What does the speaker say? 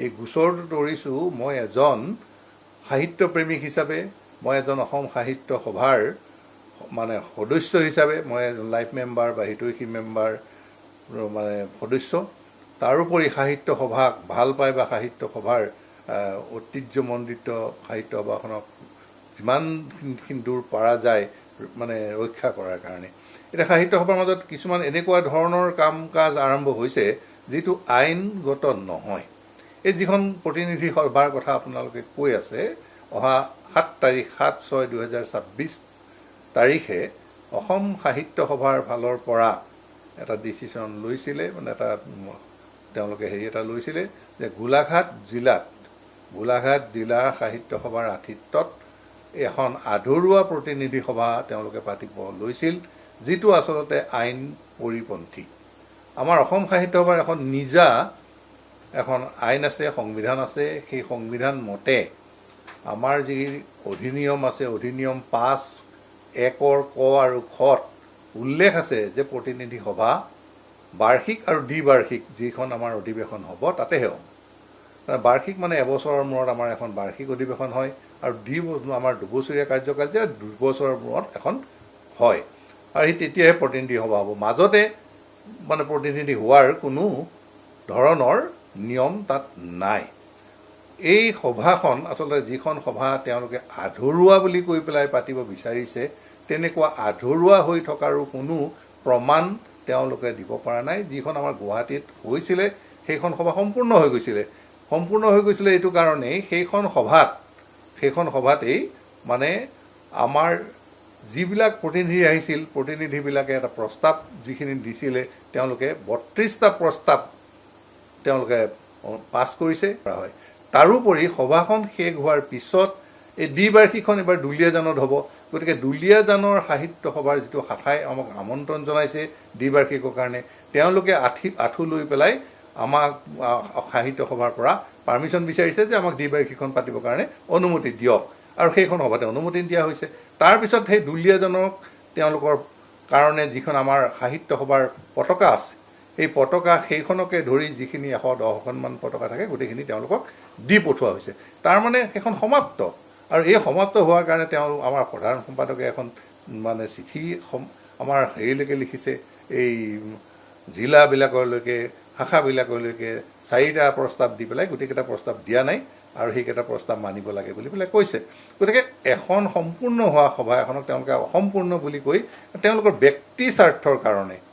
এই গোচৰটো তৰিছোঁ মই এজন সাহিত্য প্ৰেমিক হিচাপে, মই এজন অসম সাহিত্য সভাৰ মানে সদস্য হিচাপে, মই এজন লাইফ মেম্বাৰ বা হিতৈষী মেম্বাৰ মানে সদস্য। তাৰোপৰি সাহিত্য সভাক ভাল পায় বা সাহিত্য সভাৰ ঐতিহ্যমণ্ডিত সাহিত্য সভাখনক যিমানখিনি দূৰ পৰা যায় মানে ৰক্ষা কৰাৰ কাৰণে। এতিয়া সাহিত্য সভাৰ মাজত কিছুমান এনেকুৱা ধৰণৰ কাম কাজ আৰম্ভ হৈছে যিটো আইনগত নহয়। এই যিখন প্ৰতিনিধি সভাৰ কথা আপোনালোকে কৈ আছে, অহা 7/6/2026 তাৰিখে অসম সাহিত্য সভাৰ ফালৰ পৰা এটা ডিচিশ্যন লৈছিলে, মানে এটা তেওঁলোকে এটা লৈছিলে যে গোলাঘাট জিলাৰ সাহিত্য সভাৰ আতিথ্যত এখন আধৰুৱা প্ৰতিনিধি সভা তেওঁলোকে পাতিব লৈছিল, যিটো আচলতে আইন পৰিপন্থী। আমাৰ অসম সাহিত্য সভাৰ এখন নিজা এখন আইন আছে, সংবিধান আছে। সেই সংবিধান মতে আমাৰ যি অধিনিয়ম আছে, অধিনিয়ম 5(1)ৰ ক আৰু খত উল্লেখ আছে যে প্ৰতিনিধি সভা বাৰ্ষিক আৰু দ্বিবাৰ্ষিক যিখন আমাৰ অধিৱেশন হ'ব তাতেহে হ'ব। বাৰ্ষিক মানে এবছৰৰ মূৰত আমাৰ এখন বাৰ্ষিক অধিৱেশন হয়, আৰু আমাৰ দুবছৰীয়া কাৰ্যকাল যে 2 বছৰৰ মূৰত এখন হয়, আৰু সেই তেতিয়াহে প্ৰতিনিধি সভা হ'ব। মাজতে মানে প্ৰতিনিধি হোৱাৰ কোনো ধৰণৰ নিয়ম তাত নাই। এই সভাখন আচলতে যিখন সভা তেওঁলোকে আধৰুৱা বুলি কৈ পেলাই পাতিব বিচাৰিছে, তেনেকুৱা আধৰুৱা হৈ থকাৰো কোনো প্ৰমাণ তেওঁলোকে দিব পৰা নাই। যিখন আমাৰ গুৱাহাটীত হৈছিলে সেইখন সভা সম্পূৰ্ণ হৈ গৈছিলে এইটো কাৰণেই সেইখন সভাতেই মানে আমাৰ যিবিলাক প্ৰতিনিধি আহিছিল, প্ৰতিনিধিবিলাকে এটা প্ৰস্তাৱ যিখিনি দিছিলে, তেওঁলোকে 32টা প্ৰস্তাৱ তেওঁলোকে পাছ কৰিছে কৰা হয়। তাৰোপৰি সভাখন শেষ হোৱাৰ পিছত এই দ্বিবাৰ্ষিকখন এবাৰ দুলীয়াজানত হ'ব। গতিকে দুলীয়াজানৰ সাহিত্য সভাৰ যিটো শাখাই আমাক আমন্ত্ৰণ জনাইছে দ্বিবাৰ্ষিকৰ কাৰণে, তেওঁলোকে আঁঠু লৈ পেলাই আমাক সাহিত্য সভাৰ পৰা পাৰ্মিশ্যন বিচাৰিছে যে আমাক দ্বিবাৰ্ষিকখন পাতিবৰ কাৰণে অনুমতি দিয়ক, আৰু সেইখন সভাতে অনুমতি দিয়া হৈছে। তাৰপিছত সেই দুলীয়াজনক তেওঁলোকৰ কাৰণে যিখন আমাৰ সাহিত্য সভাৰ পতাকা আছে, সেই পতাকা সেইখনকে ধৰি যিখিনি 110খনমান পতাকা থাকে গোটেইখিনি তেওঁলোকক দি পঠোৱা হৈছে। তাৰমানে সেইখন সমাপ্ত। আৰু এই সমাপ্ত হোৱাৰ কাৰণে আমাৰ প্ৰধান সম্পাদকে এখন মানে চিঠি আমাৰ হেৰিলৈকে লিখিছে, এই জিলাবিলাকলৈকে, শাখাবিলাকলৈকে 4টা প্ৰস্তাৱ দি পেলাই গোটেইকেইটা প্ৰস্তাৱ দিয়া নাই, আৰু সেইকেইটা প্ৰস্তাৱ মানিব লাগে বুলি পেলাই কৈছে। গতিকে এখন সম্পূৰ্ণ হোৱা সভা এখনক তেওঁলোকে অসম্পূৰ্ণ বুলি কৈ তেওঁলোকৰ ব্যক্তি স্বাৰ্থৰ কাৰণে